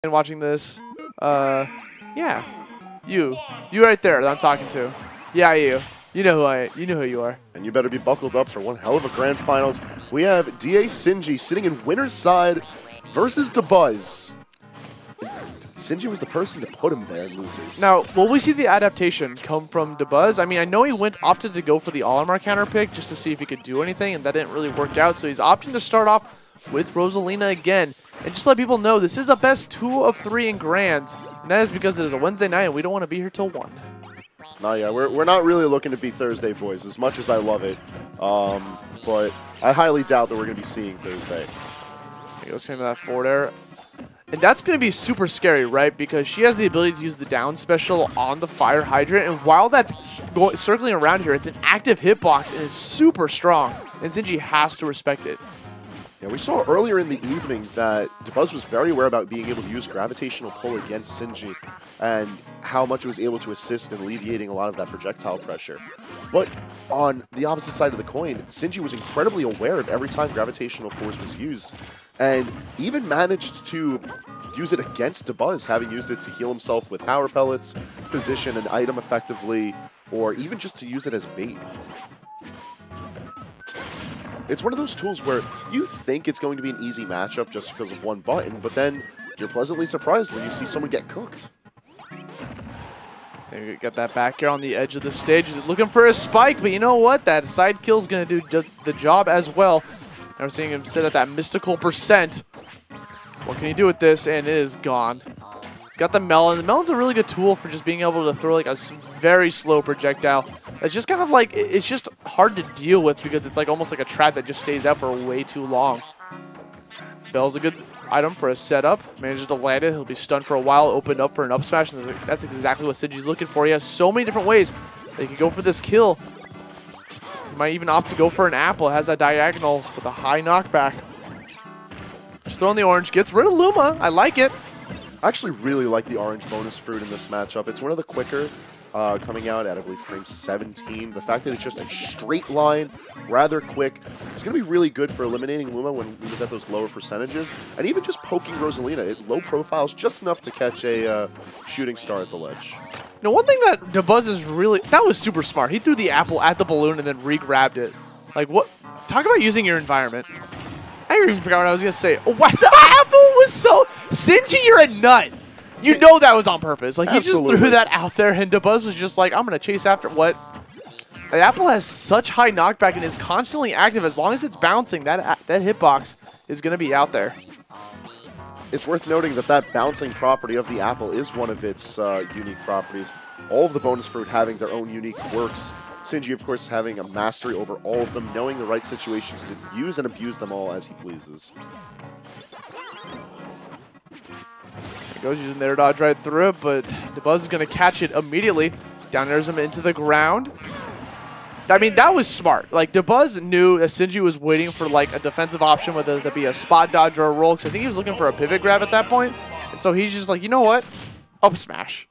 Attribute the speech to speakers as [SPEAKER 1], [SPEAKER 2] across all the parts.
[SPEAKER 1] and watching this. Yeah. You right there that I'm talking to. Yeah, you. You know who you are.
[SPEAKER 2] And you better be buckled up for one hell of a grand finals. We have DA Sinji sitting in winner's side versus dabuz. Sinji was the person to put him there in losers.
[SPEAKER 1] Now, will we see the adaptation come from dabuz? I mean, I know he opted to go for the all-armor counter pick just to see if he could do anything, and that didn't really work out. So he's opting to start off with Rosalina again. And just let people know, this is a best 2 of 3 in Grands. And that is because it is a Wednesday night, and we don't want to be here till 1.
[SPEAKER 2] No, yeah, we're not really looking to be Thursday boys, as much as I love it. But I highly doubt that we're going to be seeing Thursday.
[SPEAKER 1] Let's get into that forward air. And that's going to be super scary, right? Because she has the ability to use the down special on the fire hydrant. And while that's circling around here, it's an active hitbox and is super strong. And Sinji has to respect it.
[SPEAKER 2] Yeah, we saw earlier in the evening that dabuz was very aware about being able to use gravitational pull against Sinji and how much it was able to assist in alleviating a lot of that projectile pressure. But on the opposite side of the coin, Sinji was incredibly aware of every time gravitational force was used and even managed to use it against dabuz, having used it to heal himself with power pellets, position an item effectively, or even just to use it as bait. It's one of those tools where you think it's going to be an easy matchup just because of one button, but then you're pleasantly surprised when you see someone get cooked.
[SPEAKER 1] They get that back air on the edge of the stage. He's looking for a spike, but you know what? That side kill is going to do the job as well. And we're seeing him sit at that mystical percent. What can he do with this? And it is gone. He's got the melon. The melon's a really good tool for just being able to throw like a very slow projectile. It's just kind of like, it's just hard to deal with because it's like almost like a trap that just stays out for way too long. Bell's a good item for a setup. Manages to land it. He'll be stunned for a while, opened up for an up smash. And that's exactly what Sinji's looking for. He has so many different ways that he can go for this kill. He might even opt to go for an apple. It has that diagonal with a high knockback. Just throwing the orange. Gets rid of Luma. I like it.
[SPEAKER 2] I actually really like the orange bonus fruit in this matchup. It's one of the quicker coming out at, I believe, frame 17. The fact that it's just a straight line, rather quick, it's going to be really good for eliminating Luma when he was at those lower percentages. And even just poking Rosalina. It low profiles just enough to catch a shooting star at the ledge.
[SPEAKER 1] You know, one thing that dabuz is really... That was super smart. He threw the apple at the balloon and then re-grabbed it. Like, what? Talk about using your environment. I even forgot what I was going to say. What? The apple was so... Sinji, you're a nut. You know that was on purpose. Like, he just threw that out there, and dabuz was just like, I'm going to chase after what? The apple has such high knockback and is constantly active. As long as it's bouncing, that hitbox is going to be out there.
[SPEAKER 2] It's worth noting that that bouncing property of the apple is one of its unique properties. All of the bonus fruit having their own unique quirks. Sinji, of course, having a mastery over all of them, knowing the right situations to use and abuse them all as he pleases.
[SPEAKER 1] He goes using the air dodge right through it, but dabuz is going to catch it immediately. Down airs him into the ground. I mean, that was smart. Like, dabuz knew that Sinji was waiting for, like, a defensive option, whether that be a spot dodge or a roll, because I think he was looking for a pivot grab at that point. And so he's just like, you know what? Up smash.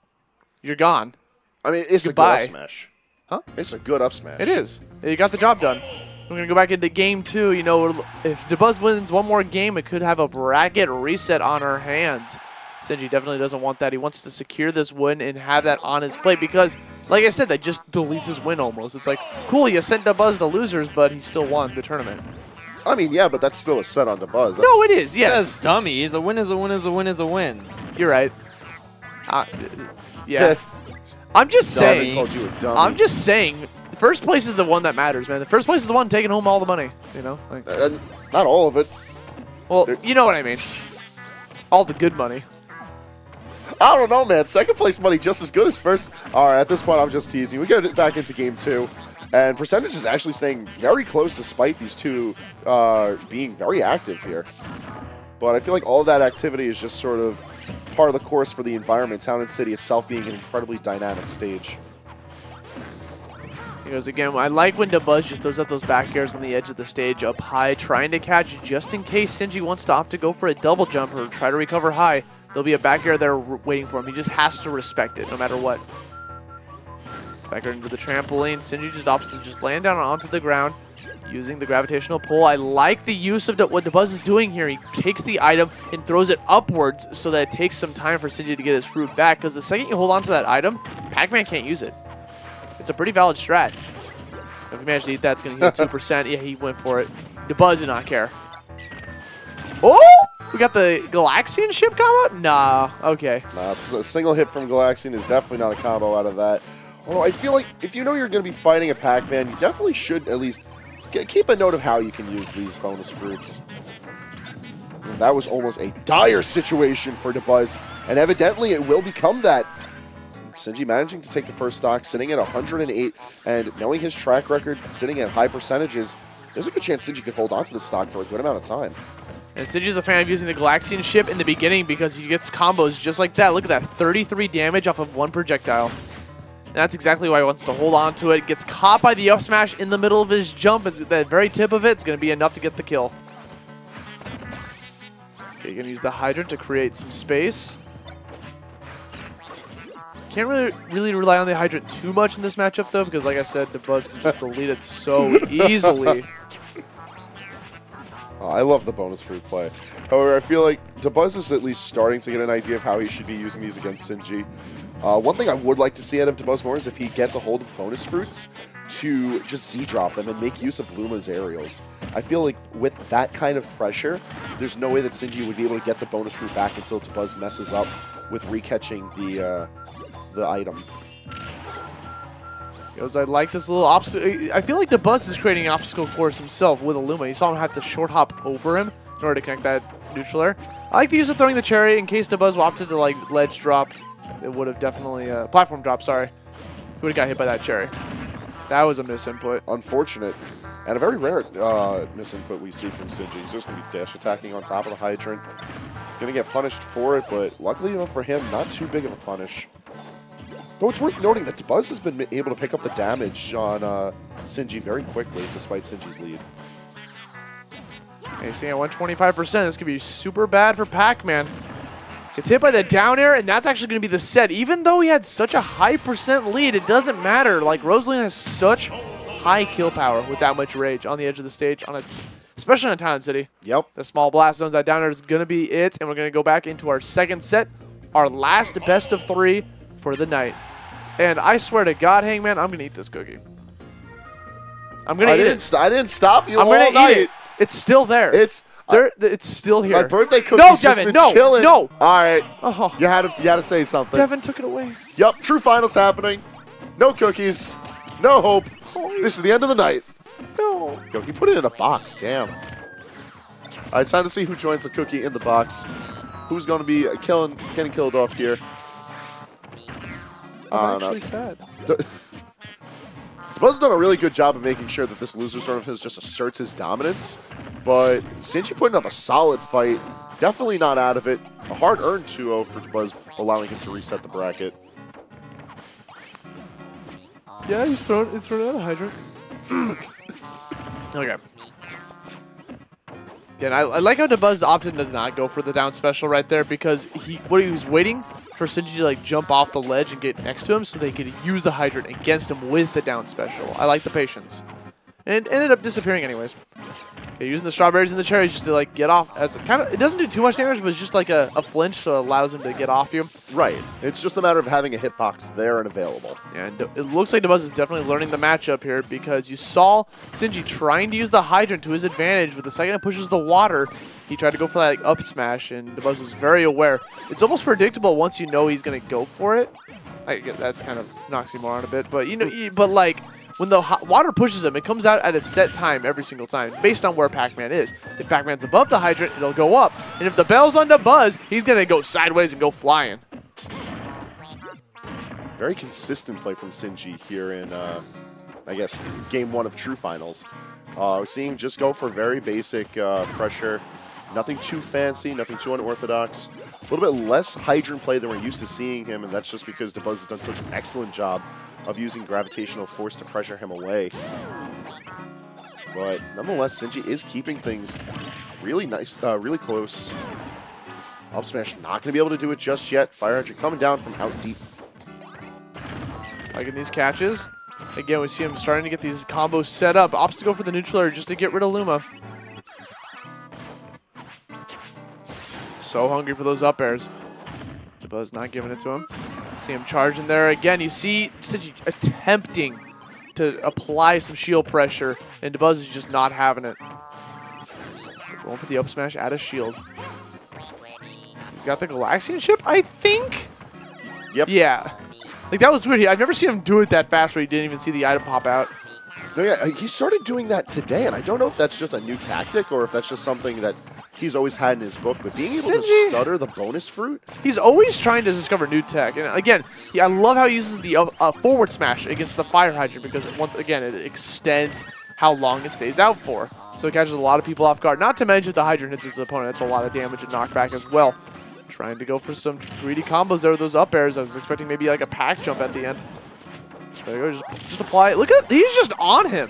[SPEAKER 1] You're gone.
[SPEAKER 2] I mean, it's
[SPEAKER 1] Goodbye.
[SPEAKER 2] a good up smash.
[SPEAKER 1] Huh?
[SPEAKER 2] It's a good up smash.
[SPEAKER 1] It is. You got the job done. We're going to go back into game 2. You know, if dabuz wins one more game, it could have a bracket reset on our hands. Sinji definitely doesn't want that. He wants to secure this win and have that on his plate because, like I said, that just deletes his win almost. It's like, cool, you sent dabuz to losers, but he still won the tournament.
[SPEAKER 2] I mean, yeah, but that's still a set on dabuz.
[SPEAKER 1] No, it is, yes.
[SPEAKER 3] Says dummies. A win is a win is a win is a win.
[SPEAKER 1] You're right. Yeah. I'm just saying.
[SPEAKER 2] Called you a dummy.
[SPEAKER 1] I'm just saying. First place is the one that matters, man. The first place is the one taking home all the money. You know, like,
[SPEAKER 2] not all of it.
[SPEAKER 1] Well, you know what I mean. All the good money.
[SPEAKER 2] I don't know, man. Second place money just as good as first. All right, at this point, I'm just teasing. We get back into game 2, and percentage is actually staying very close despite these two being very active here. But I feel like all of that activity is just sort of part of the course for the environment. Town and City itself being an incredibly dynamic stage.
[SPEAKER 1] He goes again. I like when dabuz just throws out those back airs on the edge of the stage up high, trying to catch just in case Sinji wants to opt to go for a double jump or try to recover high. There'll be a back air there waiting for him. He just has to respect it no matter what. It's back air into the trampoline. Sinji just opts to just land down onto the ground. using the gravitational pull. I like the use of what dabuz is doing here. He takes the item and throws it upwards so that it takes some time for Sinji to get his fruit back, because the second you hold on to that item, Pac-Man can't use it. It's a pretty valid strat. If you manage to eat that, it's going to heal 2%. Yeah, he went for it. dabuz did not care. Oh! We got the Galaxian ship combo? Nah, okay.
[SPEAKER 2] Nah, a single hit from Galaxian is definitely not a combo out of that. Although I feel like if you know you're going to be fighting a Pac-Man, you definitely should at least keep a note of how you can use these bonus fruits. And that was almost a dire situation for dabuz, and evidently it will become that. Sinji managing to take the first stock, sitting at 108, and knowing his track record, sitting at high percentages, there's a good chance Sinji could hold on to the stock for a good amount of time.
[SPEAKER 1] And Sinji's a fan of using the Galaxian ship in the beginning because he gets combos just like that. Look at that, 33 damage off of one projectile. And that's exactly why he wants to hold on to it. Gets caught by the up smash in the middle of his jump. It's at the very tip of it. It's going to be enough to get the kill. Okay, you're going to use the hydrant to create some space. Can't really rely on the hydrant too much in this matchup, though, because like I said, dabuz can just delete it so easily.
[SPEAKER 2] I love the bonus fruit play. However, I feel like dabuz is at least starting to get an idea of how he should be using these against Sinji. One thing I would like to see out of dabuz more is if he gets a hold of bonus fruits to just Z-drop them and make use of Luma's aerials. I feel like with that kind of pressure, there's no way that Sinji would be able to get the bonus fruit back until dabuz messes up with recatching the item.
[SPEAKER 1] Goes, I like this little obstacle. I feel like dabuz is creating an obstacle course himself with a Luma. You saw him have to short hop over him in order to connect that neutral air. I like the use of throwing the cherry in case dabuz opted to like ledge drop. It would have definitely platform drop. Sorry, he would have got hit by that cherry. That was a misinput.
[SPEAKER 2] Unfortunate, and a very rare misinput we see from Sinji. He's just going to be dash attacking on top of the hydrant. He's going to get punished for it, but luckily enough for him, not too big of a punish. Though it's worth noting that dabuz has been able to pick up the damage on Sinji very quickly, despite Sinji's lead.
[SPEAKER 1] Okay, seeing at 125%, this could be super bad for Pac-Man. Gets hit by the down air, and that's actually going to be the set. Even though he had such a high percent lead, it doesn't matter. Like, Rosaline has such high kill power with that much rage on the edge of the stage, especially on Town City.
[SPEAKER 2] Yep.
[SPEAKER 1] The small blast zones, that down air is going to be it, and we're going to go back into our second set, our last best of 3 for the night. And I swear to God, Hangman, I'm going to eat this cookie. I'm going to eat it.
[SPEAKER 2] I didn't stop you
[SPEAKER 1] I'm
[SPEAKER 2] all night.
[SPEAKER 1] Eat it. It's still there. It's still here.
[SPEAKER 2] My birthday cookie's just been chilling.
[SPEAKER 1] No.
[SPEAKER 2] All right.
[SPEAKER 1] Oh.
[SPEAKER 2] You had to say something.
[SPEAKER 1] Devin took it away.
[SPEAKER 2] Yep. True finals happening. No cookies. No hope. This is the end of the night.
[SPEAKER 1] No.
[SPEAKER 2] Yo, he put it in a box. Damn. All right, it's time to see who joins the cookie in the box. Who's going to be getting killed off here?
[SPEAKER 1] I'm actually sad.
[SPEAKER 2] dabuz has done a really good job of making sure that this loser sort of his just asserts his dominance, but Sinji putting up a solid fight, definitely not out of it. A hard-earned 2-0 for dabuz, allowing him to reset the bracket.
[SPEAKER 1] Yeah, he's thrown out a hydrant. Okay. Again, I like how dabuz opted to not go for the down special right there because he was waiting for Sinji to like jump off the ledge and get next to him so they could use the hydrant against him with the down special. I like the patience. And it ended up disappearing anyways. Okay, using the strawberries and the cherries just to like get off. As it doesn't do too much damage, but it's just like a flinch, so it allows him to get off you.
[SPEAKER 2] Right. It's just a matter of having a hitbox there and available.
[SPEAKER 1] And it looks like dabuz is definitely learning the matchup here because you saw Sinji trying to use the hydrant to his advantage. With the second it pushes the water, he tried to go for that like, up smash, and dabuz was very aware. It's almost predictable once you know he's going to go for it. I get that's kind of an oxymoron a bit, but you know, but like when the water pushes him, it comes out at a set time every single time, based on where Pac-Man is. If Pac-Man's above the hydrant, it'll go up, and if the bell's on dabuz, he's gonna go sideways and go flying.
[SPEAKER 2] Very consistent play from Sinji here in, I guess, game 1 of True Finals. We're seeing him just go for very basic pressure. Nothing too fancy, nothing too unorthodox. A little bit less hydrant play than we're used to seeing him, and that's just because dabuz has done such an excellent job of using gravitational force to pressure him away. But nonetheless, Sinji is keeping things really nice, really close. Up smash not going to be able to do it just yet. Fire Hydrant coming down from out deep.
[SPEAKER 1] Liking these catches. Again, we see him starting to get these combos set up. Opts to go for the neutral air just to get rid of Luma. So hungry for those up airs. dabuz not giving it to him. See him charging there. Again, you see Sinji attempting to apply some shield pressure, and dabuz is just not having it. Going for the up smash out of shield. He's got the Galaxian ship, I think?
[SPEAKER 2] Yep.
[SPEAKER 1] Yeah. Like, that was weird. I've never seen him do it that fast where he didn't even see the item pop out.
[SPEAKER 2] No, yeah, he started doing that today, and I don't know if that's just a new tactic or if that's just something that he's always had in his book. But being able to stutter the bonus fruit,
[SPEAKER 1] he's always trying to discover new tech. And again, I love how he uses the forward smash against the fire hydrant because once again it extends how long it stays out for. So it catches a lot of people off guard. Not to mention if the hydrant hits his opponent, that's a lot of damage and knockback as well. Trying to go for some greedy combos there with those up airs. I was expecting maybe like a pack jump at the end. There you go, just apply it. Look at, he's just on him.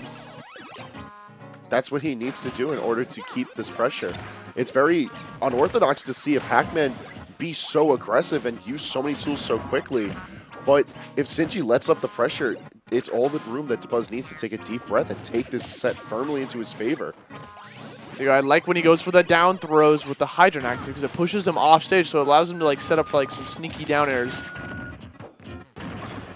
[SPEAKER 2] that's what he needs to do in order to keep this pressure. It's very unorthodox to see a Pac-Man be so aggressive and use so many tools so quickly. But if Sinji lets up the pressure, it's all the room that dabuz needs to take a deep breath and take this set firmly into his favor.
[SPEAKER 1] I like when he goes for the down throws with the hydrant active because it pushes him off stage, so it allows him to like set up for like some sneaky down airs.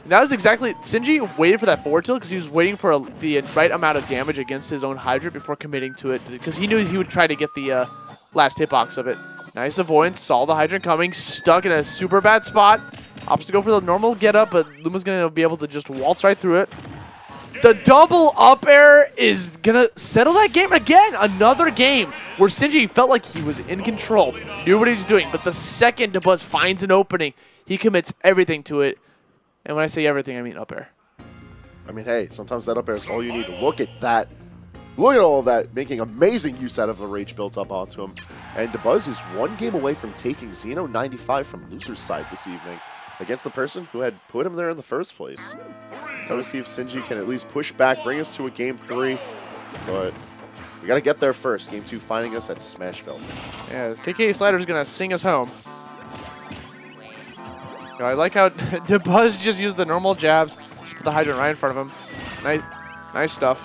[SPEAKER 1] And that was exactly, Sinji waited for that forward tilt because he was waiting for the right amount of damage against his own hydrant before committing to it because he knew he would try to get the last hitbox of it. Nice avoidance, saw the hydrant coming, stuck in a super bad spot. Opts to go for the normal get up, but Luma's going to be able to just waltz right through it. The double up air is going to settle that game again. Another game where Sinji felt like he was in control, knew what he was doing, but the second dabuz finds an opening, he commits everything to it. And when I say everything, I mean up air.
[SPEAKER 2] I mean, hey, sometimes that up air is all you need. Look at that. Look at all of that, making amazing use out of the rage built up onto him. And dabuz is one game away from taking XenoNinetyFive from loser's side this evening against the person who had put him there in the first place. So to see if Sinji can at least push back, bring us to a game 3. But we got to get there first. Game 2 finding us at Smashville.
[SPEAKER 1] Yeah, this KK Slider is going to sing us home. I like how dabuz just used the normal jabs, just put the hydrant right in front of him. Nice stuff.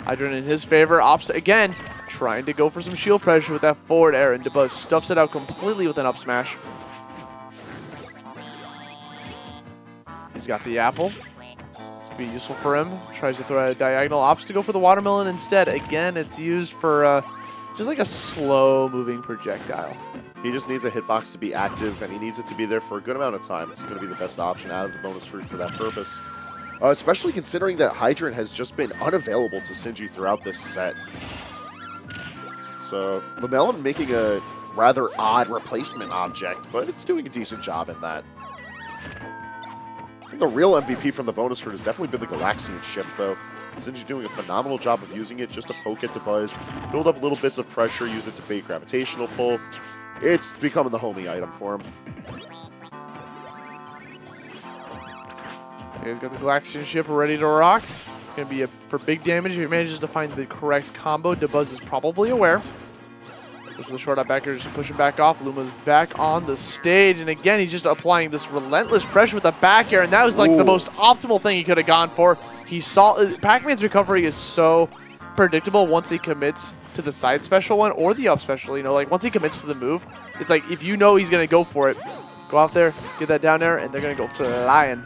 [SPEAKER 1] Hydrant in his favor. Opps again, trying to go for some shield pressure with that forward air, and dabuz stuffs it out completely with an up smash. He's got the apple. This could be useful for him. Tries to throw out a diagonal. Opts to go for the watermelon instead. Again, it's used for just like a slow-moving projectile.
[SPEAKER 2] He just needs a hitbox to be active, and he needs it to be there for a good amount of time. It's going to be the best option out of the bonus fruit for that purpose. Especially considering that Hydrant has just been unavailable to Sinji throughout this set. So, Lamelon making a rather odd replacement object, but it's doing a decent job in that. I think the real MVP from the bonus fruit has definitely been the Galaxian ship, though. Sinji doing a phenomenal job of using it just to poke at dabuz, build up little bits of pressure, use it to bait gravitational pull. It's becoming the homie item for him.
[SPEAKER 1] He's got the Galaxian ship ready to rock. It's going to be for big damage. If he manages to find the correct combo, dabuz is probably aware. Goes for the short up backer, just pushing back off. Luma's back on the stage. And again, he's just applying this relentless pressure with the back air. And that was like the most optimal thing he could have gone for. He saw Pac-Man's recovery is so predictable once he commits to the side special one or the up special. You know, like once he commits to the move, it's like if you know he's going to go for it, go out there, get that down there, and they're going to go flying.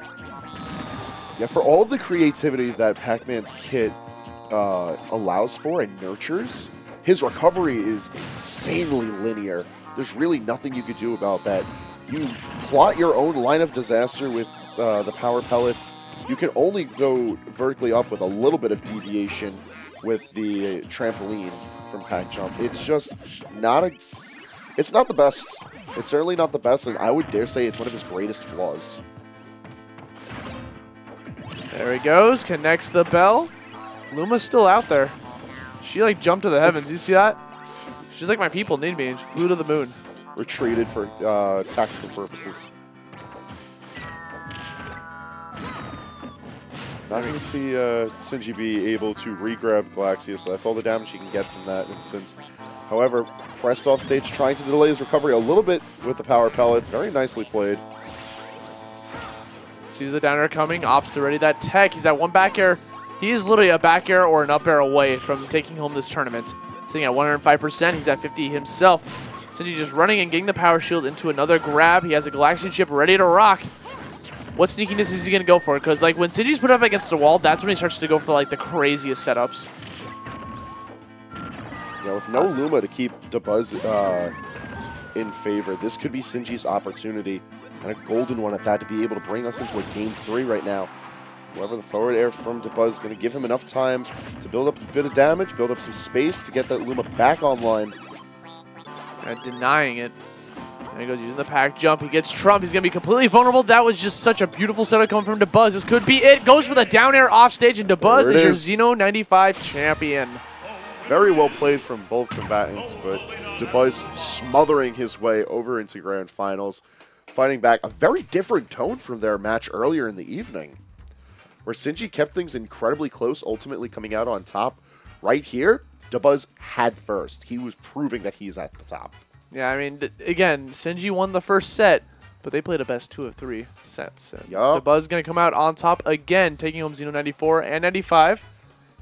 [SPEAKER 2] Yeah, for all of the creativity that Pac-Man's kit allows for and nurtures, his recovery is insanely linear. There's really nothing you could do about that. You plot your own line of disaster with the power pellets. You can only go vertically up with a little bit of deviation with the trampoline from Pac Jump. It's just not it's not the best. It's certainly not the best, and I would dare say it's one of his greatest flaws.
[SPEAKER 1] There he goes, connects the bell. Luma's still out there. She like jumped to the heavens, you see that? She's like, my people need me, and she flew to the moon.
[SPEAKER 2] Retreated for tactical purposes. Not going to see Sinji be able to re-grab Galaxia, so that's all the damage he can get from that instance. However, pressed off stage, trying to delay his recovery a little bit with the power pellets. Very nicely played.
[SPEAKER 1] Sees the down air coming, opts to ready that tech. He's at one back air. He is literally a back air or an up air away from taking home this tournament. Sitting at 105%, he's at 50 himself. Sinji just running and getting the power shield into another grab. He has a Galaxian chip ready to rock. What sneakiness is he going to go for? Because like when Sinji's put up against the wall, that's when he starts to go for like the craziest setups.
[SPEAKER 2] Yeah, with no Luma to keep dabuz in favor, this could be Sinji's opportunity, and a golden one at that, to be able to bring us into a game 3 right now. However, the forward air from dabuz is going to give him enough time to build up a bit of damage, build up some space to get that Luma back online.
[SPEAKER 1] And denying it. And he goes using the pack jump. He gets trumped. He's going to be completely vulnerable. That was just such a beautiful setup coming from dabuz. This could be it. Goes for the down air off stage, and dabuz is your XenoNinetyFive champion.
[SPEAKER 2] Very well played from both combatants, but dabuz smothering his way over into grand finals, fighting back. A very different tone from their match earlier in the evening, where Sinji kept things incredibly close, ultimately coming out on top. Right here, dabuz had first. He was proving that he's at the top.
[SPEAKER 1] Yeah, I mean, again, Sinji won the first set, but they played a best 2 of 3 sets.
[SPEAKER 2] Yup.
[SPEAKER 1] dabuz is going to come out on top again, taking home Xeno94 and 95.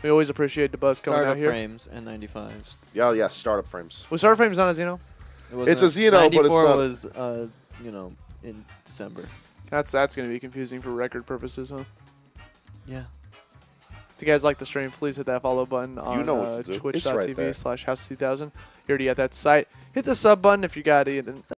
[SPEAKER 1] We always appreciate dabuz coming out here.
[SPEAKER 3] Startup frames and 95s.
[SPEAKER 2] Yeah, startup frames.
[SPEAKER 1] Was startup frames on a Xeno?
[SPEAKER 2] It's a Xeno, but it's not.
[SPEAKER 3] 94 was, you know, in December.
[SPEAKER 1] That's going to be confusing for record purposes, huh?
[SPEAKER 3] Yeah.
[SPEAKER 1] If you guys like the stream, please hit that follow button on
[SPEAKER 2] You know what to do. It's right there.
[SPEAKER 1] twitch.tv/house2000. You're already at that site. Hit the sub button if you got it.